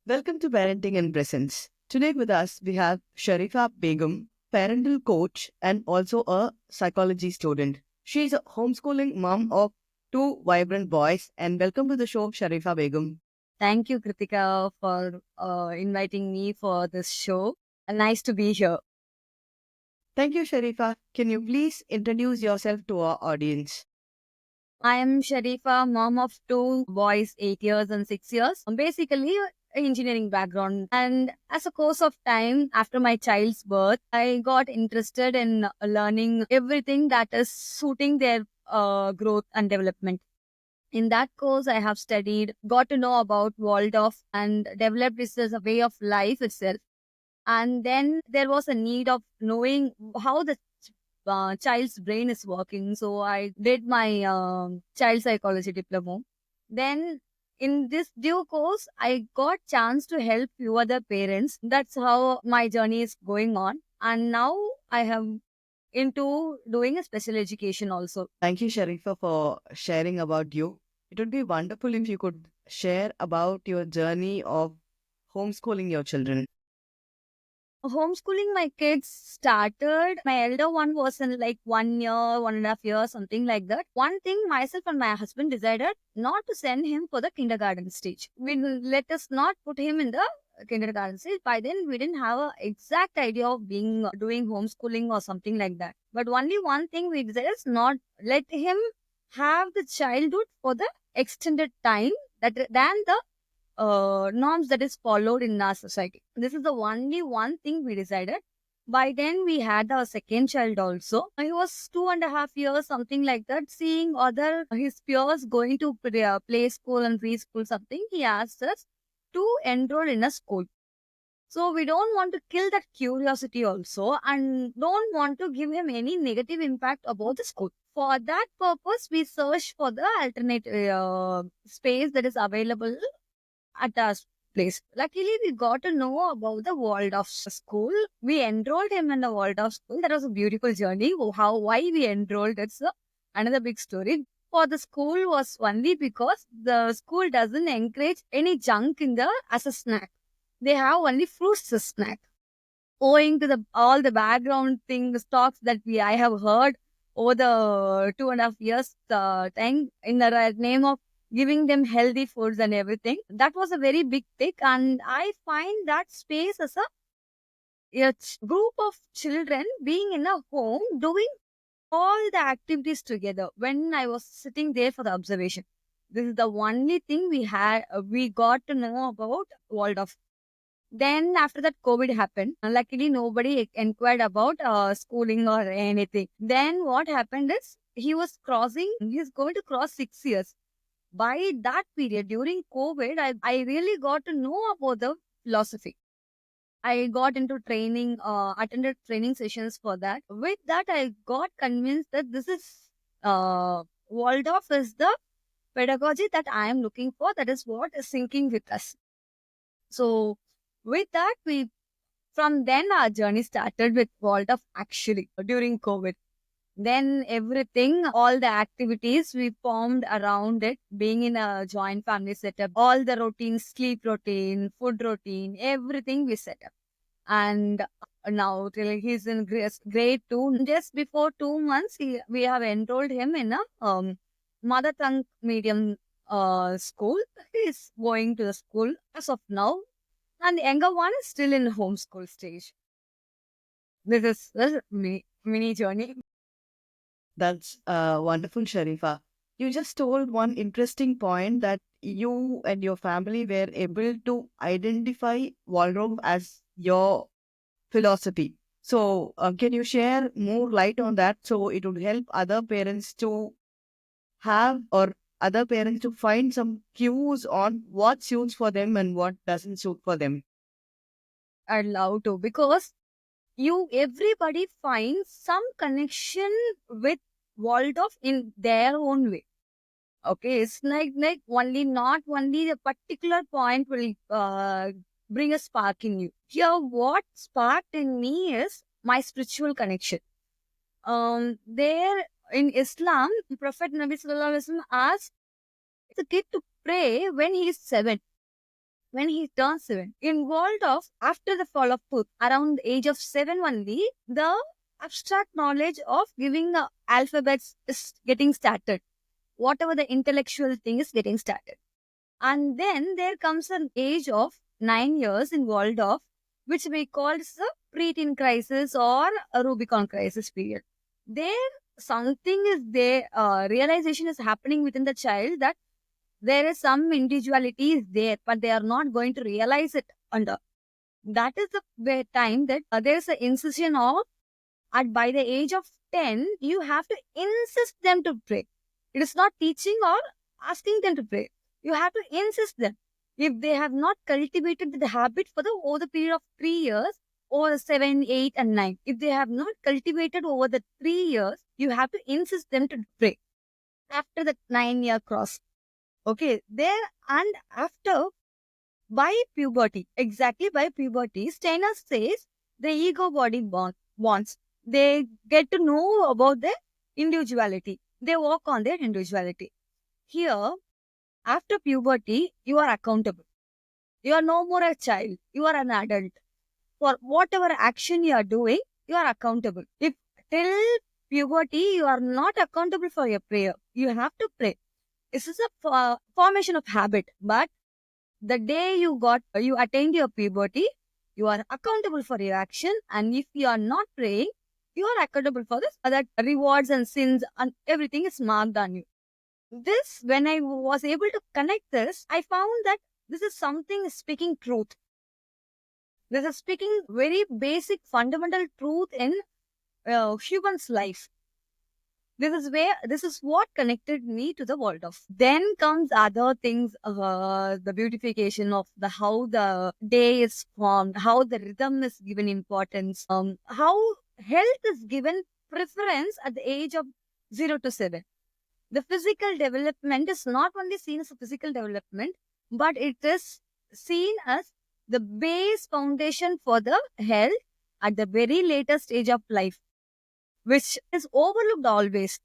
Welcome to Parenting in Presence. Today with us we have Sharifa Begum, parental coach and also a psychology student. She is a homeschooling mom of two vibrant boys. And welcome to the show, Sharifa Begum. Thank you, Kritika, for inviting me for this show. Nice to be here. Thank you, Sharifa. Can you please introduce yourself to our audience? I am Sharifa, mom of two boys, 8 years and 6 years. Basically, engineering background. And as a course of time after my child's birth, I got interested in learning everything that is suiting their growth and development. In that course, I have studied, got to know about Waldorf, and developed this as a way of life itself. And then there was a need of knowing how the child's brain is working. So I did my child psychology diploma. Then in this due course, I got chance to help few other parents. That's how my journey is going on. And now I have into doing a special education also. Thank you, Sharifa, for sharing about you. It would be wonderful if you could share about your journey of homeschooling your children. Homeschooling my kids started. My elder one was in like 1 year, 1.5 years, something like that. One thing, myself and my husband decided not to send him for the kindergarten stage. We let us not put him in the kindergarten stage. By then, we didn't have a exact idea of being doing homeschooling or something like that. But only one thing we decided is not let him have the childhood for the extended time that than the norms that is followed in our society. This is the only one thing we decided. By then, we had our second child also. He was 2.5 years, something like that. Seeing other his peers going to play school and preschool, something, he asked us to enroll in a school. So we don't want to kill that curiosity also, and don't want to give him any negative impact about the school. For that purpose, we search for the alternate space that is available at our place. Luckily, we got to know about the Waldorf school. We enrolled him in the Waldorf school. That was a beautiful journey. Why we enrolled, it's another big story. For the school was only because the school doesn't encourage any junk in the as a snack. They have only fruits as snack. Owing to the all the background things, talks that I have heard over the 2.5 years time in the name of giving them healthy foods and everything. That was a very big thing. And I find that space as a group of children being in a home doing all the activities together when I was sitting there for the observation. This is the only thing we got to know about Waldorf. Then after that, COVID happened. Luckily, nobody inquired about schooling or anything. Then what happened is he's going to cross 6 years. By that period, during COVID, I really got to know about the philosophy. I got into training, attended training sessions for that. With that, I got convinced that this is Waldorf is the pedagogy that I am looking for. That is what is syncing with us. So with that, we from then our journey started with Waldorf actually during COVID. Then everything, all the activities we formed around it, being in a joint family setup, all the routines, sleep routine, food routine, everything we set up. And now till he's in grade 2, just before 2 months, we have enrolled him in a mother tongue medium school. He's going to the school as of now. And the younger one is still in homeschool stage. This is mini journey. That's wonderful, Sharifa. You just told one interesting point that you and your family were able to identify Waldorf as your philosophy. So, can you share more light on that so it would help other parents to have or other parents to find some cues on what suits for them and what doesn't suit for them? I'd love to because everybody finds some connection with Waldorf in their own way. Okay, it's like only not only the particular point will bring a spark in you. Here, what sparked in me is my spiritual connection. There in Islam, Prophet Nabi Sallallahu Alaihi Wasallam asked the kid to pray when he is 7. when he turns 7, involved of after the fall of tooth, around the age of 7 only, the abstract knowledge of giving the alphabets is getting started. Whatever the intellectual thing is getting started. And then there comes an age of 9 years involved of which we call as the preteen crisis or a Rubicon crisis period. There something is there, realization is happening within the child that there is some individuality is there, but they are not going to realize it under. That is the time that there is an incision of at by the age of 10, you have to insist them to pray. It is not teaching or asking them to pray. You have to insist them. If they have not cultivated the habit for the over the period of 3 years, or 7, 8, and 9, if they have not cultivated over the 3 years, you have to insist them to pray after the 9-year cross. Okay, there and after by puberty, exactly by puberty, Steiner says the ego body bonds. They get to know about their individuality. They work on their individuality. Here, after puberty, you are accountable. You are no more a child. You are an adult. For whatever action you are doing, you are accountable. If till puberty, you are not accountable for your prayer, you have to pray. This is a formation of habit. But the day you attained your puberty, you are accountable for your action. And if you are not praying, you are accountable for this. Other rewards and sins and everything is marked on you. This, when I was able to connect this, I found that this is something speaking truth. This is speaking very basic, fundamental truth in human's life. This is what connected me to the world of. Then comes other things, the beautification of the how the day is formed, how the rhythm is given importance, how health is given preference at the age of 0 to 7. The physical development is not only seen as a physical development, but it is seen as the base foundation for the health at the very latest stage of life, which is overlooked always.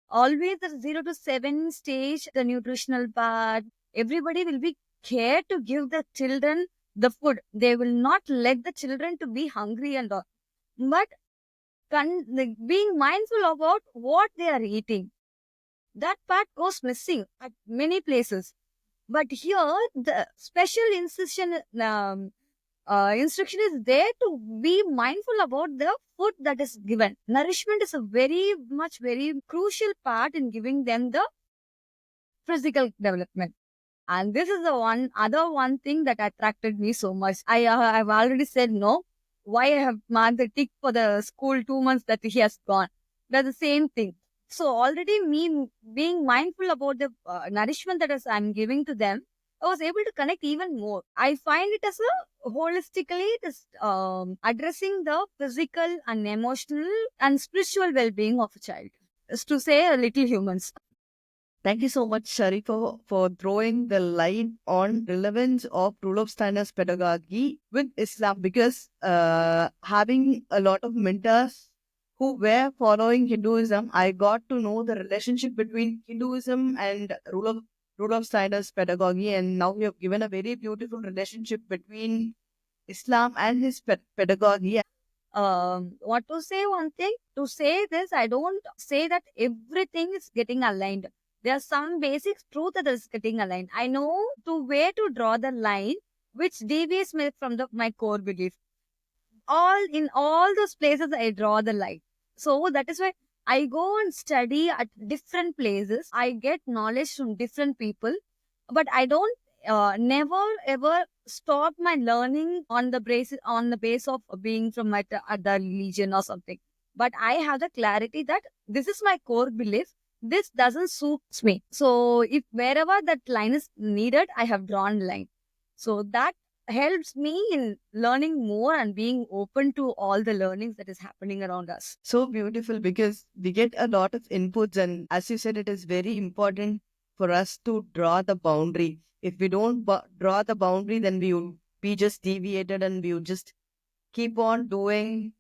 Always the 0 to 7 stage, the nutritional part, everybody will be care to give the children the food. They will not let the children to be hungry and all. But being mindful about what they are eating, that part goes missing at many places. But here, the special instruction is there to be mindful about the food that is given. Nourishment is a very crucial part in giving them the physical development. And this is the one thing that attracted me so much. I've already said no. Why I have marked the tick for the school 2 months that he has gone. That's the same thing. So already me being mindful about the nourishment that I'm giving to them, I was able to connect even more. I find it as a holistically, it is addressing the physical and emotional and spiritual well-being of a child. Is to say a little humans. Thank you so much, Sharifa, for throwing the light on relevance of Rudolf Steiner's pedagogy with Islam, because having a lot of mentors who were following Hinduism, I got to know the relationship between Hinduism and Rudolf Steiner's pedagogy, and now you have given a very beautiful relationship between Islam and his pedagogy. What to say one thing? To say this, I don't say that everything is getting aligned. There are some basic truth that is getting aligned. I know to where to draw the line, which deviates me from my core belief. In all those places, I draw the line. So that is why I go and study at different places. I get knowledge from different people, but I don't never ever stop my learning on the base of being from my other religion or something. But I have the clarity that this is my core belief. This doesn't suit me. So if wherever that line is needed, I have drawn line. So that helps me in learning more and being open to all the learnings that is happening around us. So beautiful, because we get a lot of inputs, and as you said, it is very important for us to draw the boundary. If we don't draw the boundary, then we will be just deviated and we will just keep on doing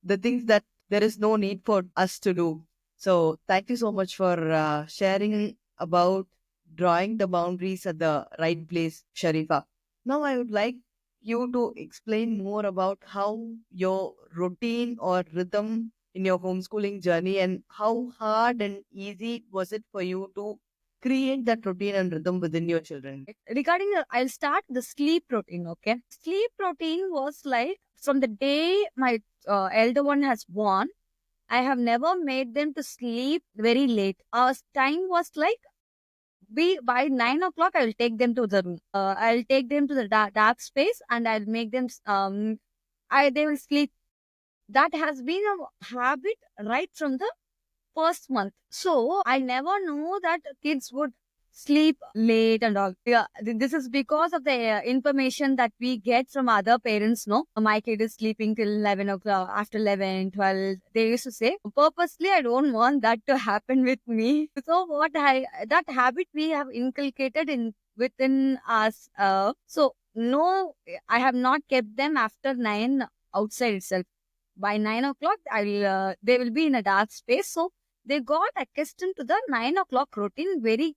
the things that there is no need for us to do. So thank you so much for sharing about drawing the boundaries at the right place, Sharifa. Now, I would like you to explain more about how your routine or rhythm in your homeschooling journey, and how hard and easy was it for you to create that routine and rhythm within your children. Regarding I'll start the sleep routine. Okay, sleep routine was like from the day my elder one has born, I have never made them to sleep very late. Our time was like we by 9 o'clock I will take them to the room. I'll take them to the dark space and I'll make them I they will sleep. That has been a habit right from the first month. So I never knew that kids would sleep late and all. Yeah, this is because of the information that we get from other parents. No, my kid is sleeping till 11 o'clock, after 11, 12. They used to say, purposely, I don't want that to happen with me. So that habit we have inculcated within us. So no, I have not kept them after 9 outside itself. By 9 o'clock, they will be in a dark space. So they got accustomed to the 9 o'clock routine very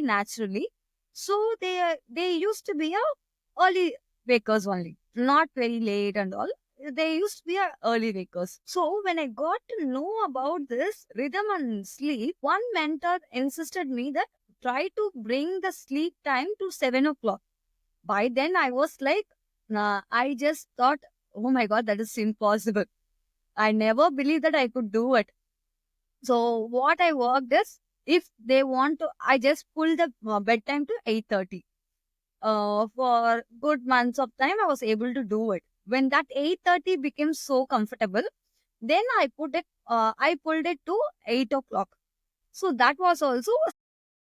naturally. So they used to be a early wakers only, not very late and all. They used to be a early wakers. So when I got to know about this rhythm and sleep, one mentor insisted me that try to bring the sleep time to 7 o'clock. By then I was like, nah, I just thought, oh my god, that is impossible. I never believed that I could do it. So what I worked is, if they want to, I just pull the bedtime to 8:30. For good months of time, I was able to do it. When that 8:30 became so comfortable, then I pulled it to 8 o'clock. So that was also a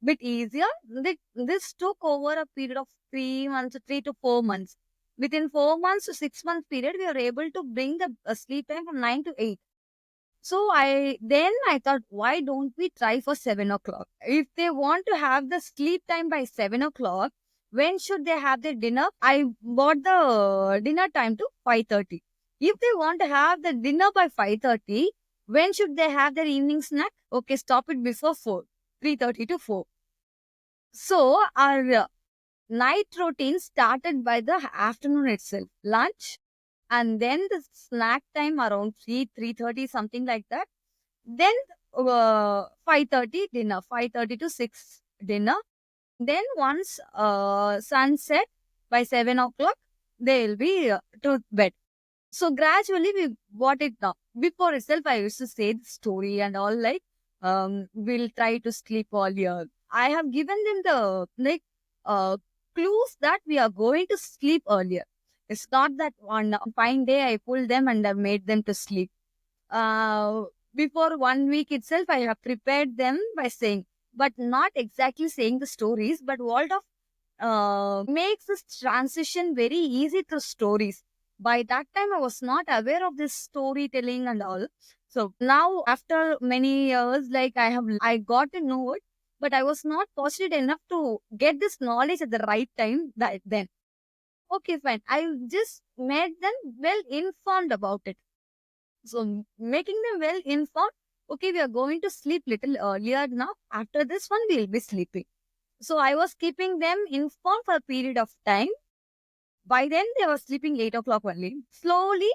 bit easier. This took over a period of 3 months, 3 to 4 months. Within 4 months to 6 month period, we were able to bring the sleep time from 9 to 8. So I thought, why don't we try for 7 o'clock? If they want to have the sleep time by 7 o'clock, when should they have their dinner? I bought the dinner time to 5:30. If they want to have the dinner by 5:30, when should they have their evening snack? Okay, stop it before 4, 3:30 to 4. So our night routine started by the afternoon itself. Lunch, and then the snack time around 3:30, something like that. Then 5:30 dinner, 5:30 to 6 dinner. Then once sunset by 7 o'clock, they will be to bed. So gradually we brought it down. Before itself, I used to say the story and all, like, we'll try to sleep all year. I have given them the uh, clues that we are going to sleep earlier. It's not that one fine day I pulled them and I made them to sleep. Uh, Before 1 week itself, I have prepared them by saying, but not exactly saying the stories, but Waldorf makes this transition very easy through stories. By that time, I was not aware of this storytelling and all. So now, after many years, like I got to know it, but I was not positive enough to get this knowledge at the right time then. Okay, fine. I just made them well informed about it. So making them well informed. Okay, we are going to sleep little earlier now. After this one, we'll be sleeping. So I was keeping them informed for a period of time. By then, they were sleeping 8 o'clock only. Slowly,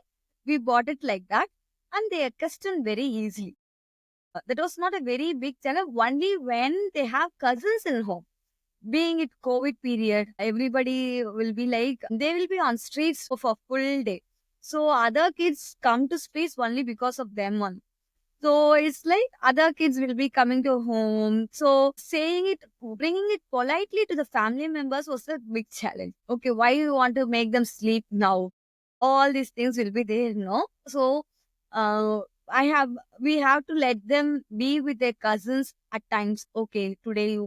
we bought it like that, and they accustomed very easily. That was not a very big challenge. Only when they have cousins in home. Being it COVID period, everybody will be like, they will be on streets for a full day. So other kids come to streets only because of them only. So it's like other kids will be coming to home. So saying it, bringing it politely to the family members was a big challenge. Okay, why you want to make them sleep now? All these things will be there, no? So uh, we have to let them be with their cousins at times. Okay, today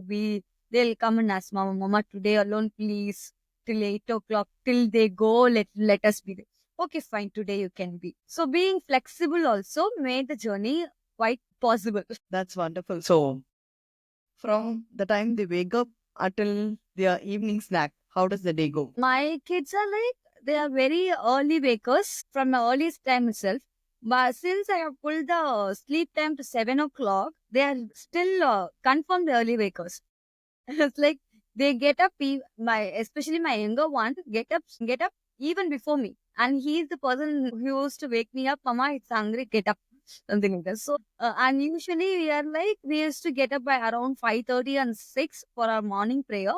they'll come and ask Mama, today alone, please, till 8 o'clock, till they go, let us be there. Okay, fine, today you can be. So being flexible also made the journey quite possible. That's wonderful. So, from the time they wake up until their evening snack, how does the day go? My kids are like, they are very early wakers from the earliest time itself. But since I have pulled the sleep time to 7 o'clock, they are still confirmed early wakers. It's like They get up, especially my younger one, get up even before me. And he's the person who used to wake me up, Mama, it's hungry, get up. Something like that. So, and usually we used to get up by around 5:30 and 6 for our morning prayer.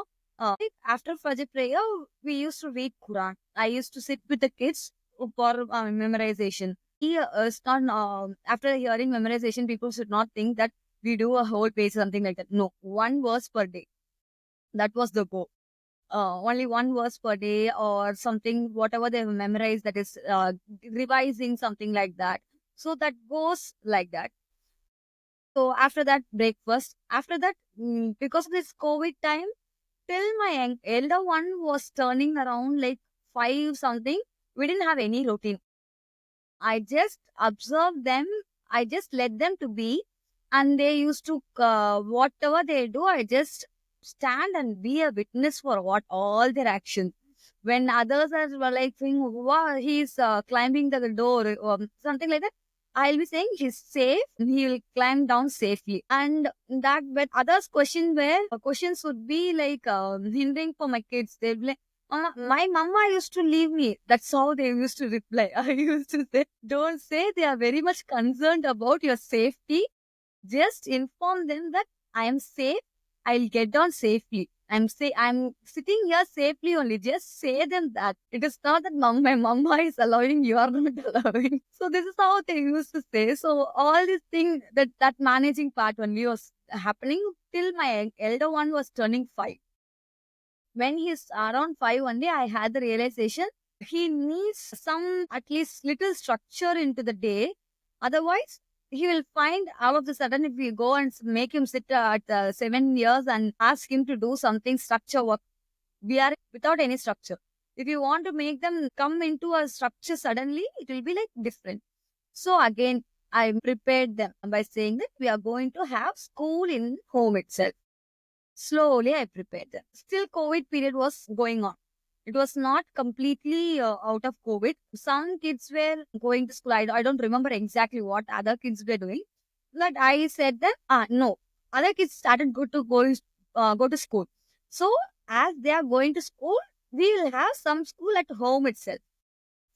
After Fajr prayer, we used to read Quran. I used to sit with the kids for memorization. It's not, after hearing memorization, people should not think that we do a whole page, something like that. No, one verse per day. That was the goal. Only one verse per day or something, whatever they have memorized, that is revising, something like that. So that goes like that. So after that, breakfast. After that, because of this COVID time, till my elder one was turning around like 5 something, we didn't have any routine. I just observed them. I just let them to be, and they used to whatever they do. I just stand and be a witness for what all their actions. When others are were like saying, "Wow, he's climbing the door," something like that, I'll be saying he's safe. He will climb down safely. And that when others questions would be like hindering for my kids. They'll be like, my mama used to leave me. That's how they used to reply. I used to say, don't say they are very much concerned about your safety. Just inform them that I am safe. I'll get down safely. I'm sitting here safely only. Just say them that. It is not that my mama is allowing, you are not allowing. So this is how they used to say. So all these things, that managing part only was happening till my elder one was turning 5. When he's around 5 one day, I had the realization he needs some at least little structure into the day. Otherwise, he will find all of the sudden if we go and make him sit at 7 years and ask him to do something structure work, we are without any structure. If you want to make them come into a structure suddenly, it will be like different. So again, I prepared them by saying that we are going to have school in home itself. Slowly, I prepared them. Still, COVID period was going on. It was not completely out of COVID. Some kids were going to school. I don't remember exactly what other kids were doing. But I said that, no. Other kids started go to school. So, as they are going to school, we will have some school at home itself.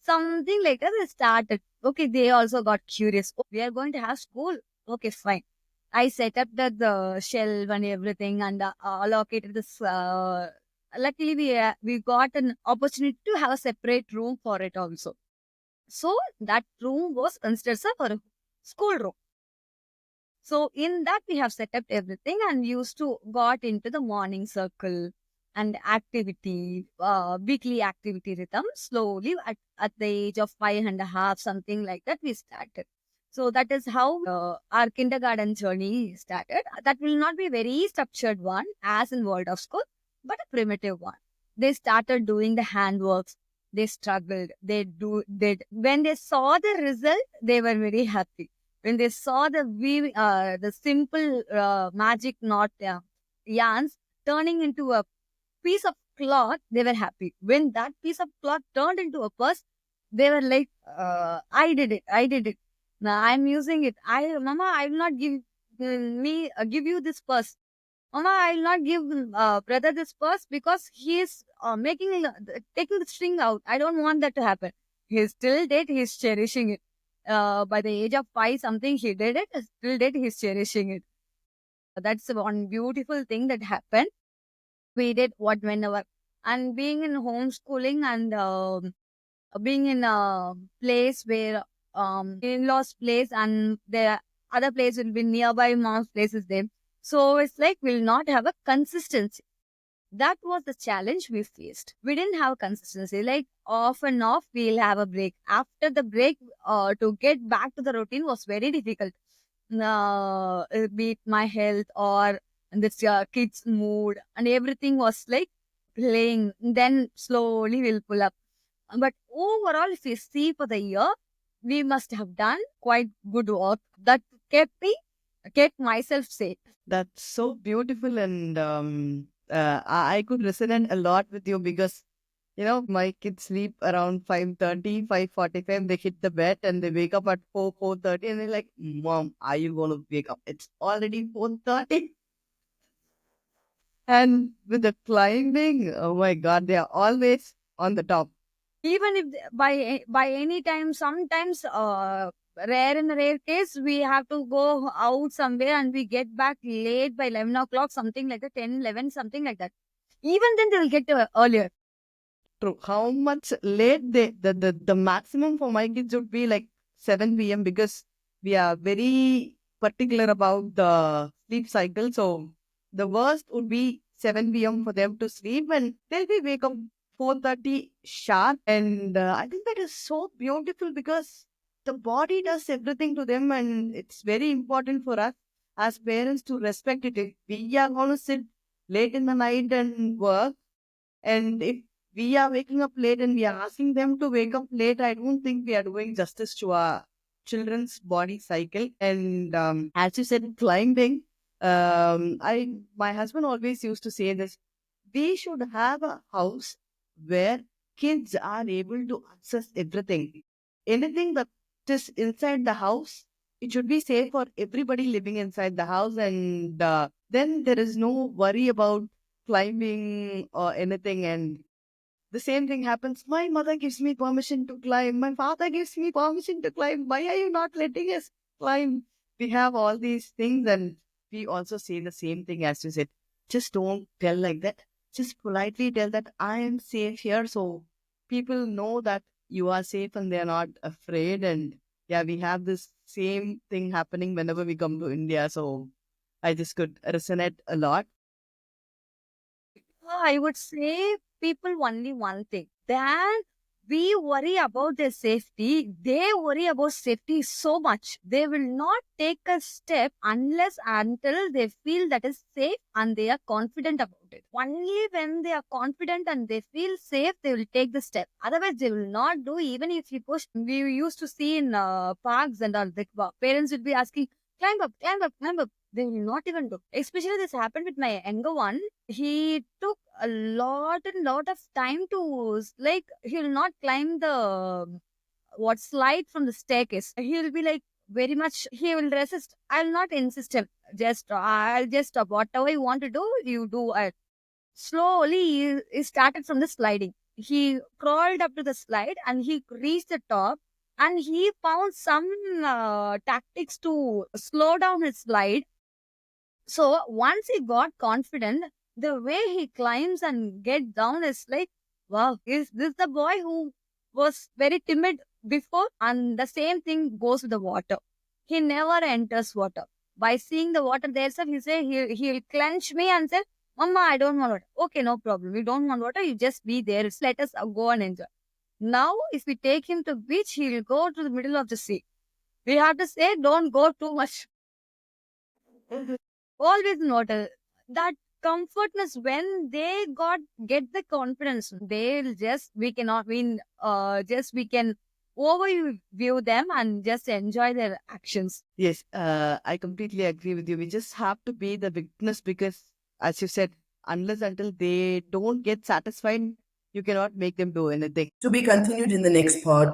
Something like that they started. Okay, they also got curious. Oh, we are going to have school. Okay, fine. I set up the shelf and everything and allocated this. Luckily, we got an opportunity to have a separate room for it also. So that room was considered for a school room. So in that we have set up everything and used to got into the morning circle and activity, weekly activity rhythm. Slowly at the age of 5.5, something like that, we started. So that is how our kindergarten journey started. That will not be very structured one as in World of School, but a primitive one. They started doing the handworks. They struggled. When they saw the result, they were very happy. When they saw the simple magic knot yarns turning into a piece of cloth, they were happy. When that piece of cloth turned into a purse, they were like, I did it. I did it. Now I'm using it. Mama, I will not give you this purse. Mama, I will not give brother this purse because he is taking the string out. I don't want that to happen. He still did. He's cherishing it. By the age of 5 something, he did it. Still did. He's cherishing it. That's one beautiful thing that happened. We did whenever. And being in homeschooling and being in a place where in-laws place and the other place will be nearby mom's place is there. So it's like we'll not have a consistency. That was the challenge we faced. We didn't have consistency. Like off and off, we'll have a break. After the break, to get back to the routine was very difficult. Be it my health or this kids' mood and everything was like playing. Then slowly we'll pull up. But overall, if you see for the year, we must have done quite good work that kept myself safe. That's so beautiful, and I could resonate a lot with you because my kids sleep around 5:30, 5:45. They hit the bed and they wake up at 4:30, and they're like, "Mom, are you going to wake up? It's already 4:30." And with the climbing, oh my God, they are always on the top. Even if by any time, sometimes rare in a rare case, we have to go out somewhere and we get back late by 11 o'clock, something like that, 10, 11, something like that. Even then they will get earlier. True. How much late the maximum for my kids would be like 7 p.m. because we are very particular about the sleep cycle. So the worst would be 7 p.m. for them to sleep, and they'll be wake up 4:30 sharp. And I think that is so beautiful because the body does everything to them, and it's very important for us as parents to respect it. If we are going to sit late in the night and work, and if we are waking up late and we are asking them to wake up late, I don't think we are doing justice to our children's body cycle. And as you said, climbing, my husband always used to say this: we should have a house where kids are able to access everything. Anything that is inside the house, it should be safe for everybody living inside the house, and then there is no worry about climbing or anything. And the same thing happens. My mother gives me permission to climb. My father gives me permission to climb. Why are you not letting us climb? We have all these things, and we also say the same thing as you said. Just don't tell like that. Just politely tell that I am safe here, so people know that you are safe and they're not afraid. And yeah, we have this same thing happening whenever we come to India. So I just could resonate a lot. I would say people only one thing. That we worry about their safety. They worry about safety so much. They will not take a step unless until they feel that is safe and they are confident about it. Only when they are confident and they feel safe, they will take the step. Otherwise, they will not do. Even if you push, we used to see in parks and all. The parents will be asking, climb up, climb up, climb up. They will not even do. Especially this happened with my younger one. He took a lot of time to like he'll not climb the what slide from the staircase. He'll be like very much he will resist. I'll not insist him. Just I'll just whatever you want to do, you do it. Slowly he started from the sliding. He crawled up to the slide and he reached the top and he found some tactics to slow down his slide. So once he got confident, the way he climbs and get down is like, wow, is this the boy who was very timid before? And the same thing goes with the water. He never enters water. By seeing the water there, sir, he'll clench me and say, Mama, I don't want water. Okay, no problem. You don't want water, you just be there. Just let us go and enjoy. Now, if we take him to beach, he'll go to the middle of the sea. We have to say, don't go too much. Always not that comfortness when they get the confidence they'll just we cannot win just we can overview them and just enjoy their actions. Yes, I completely agree with you. We just have to be the witness because, as you said, unless until they don't get satisfied, you cannot make them do anything. To be continued in the next part.